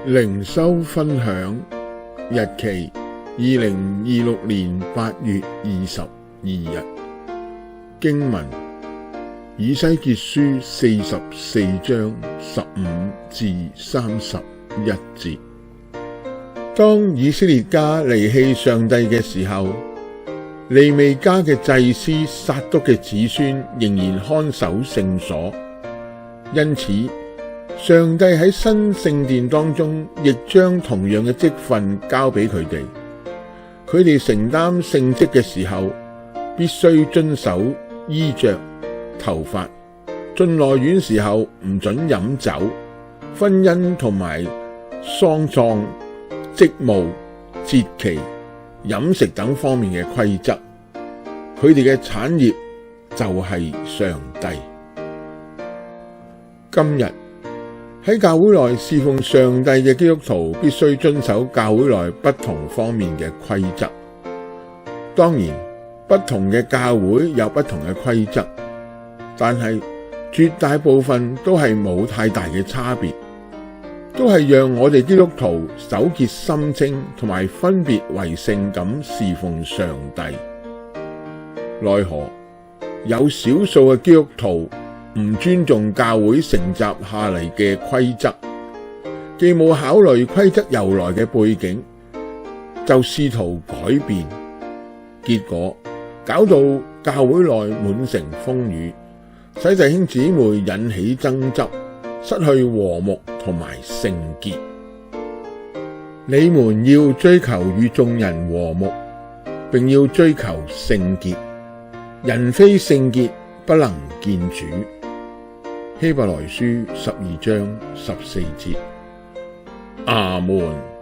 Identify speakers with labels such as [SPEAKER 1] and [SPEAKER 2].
[SPEAKER 1] 靈修分享日期2026年8月22日，經文以西結書44章15至31節。當以色列家離棄上帝嘅時候，利未家嘅祭司撒督嘅子孫仍然看守聖所，因此上帝喺新聖殿當中亦將同樣嘅職分交俾佢哋。佢哋承擔聖職嘅時候，必須遵守衣着、頭髮；進內院時候唔准飲酒；婚姻同埋喪葬、職務、節期、飲食等方面嘅規則。佢哋嘅產業就係上帝。今日喺教會內侍奉上帝嘅基督徒必須遵守教會內不同方面嘅規則。當然，不同嘅教會有不同嘅規則，但係絕大部分都係冇太大嘅差別，都係讓我哋基督徒手潔心清同埋分別為聖咁侍奉上帝。奈何有少數嘅基督徒唔尊重教會承襲下嚟嘅規則，既冇考慮規則由來嘅背景，就試圖改變，結果搞到教會內滿城風雨，使弟兄姊妹引起爭執，失去和睦同埋聖潔。你們要追求與眾人和睦，並要追求聖潔。人非聖潔，不能見主。希伯來書12章14節。阿們。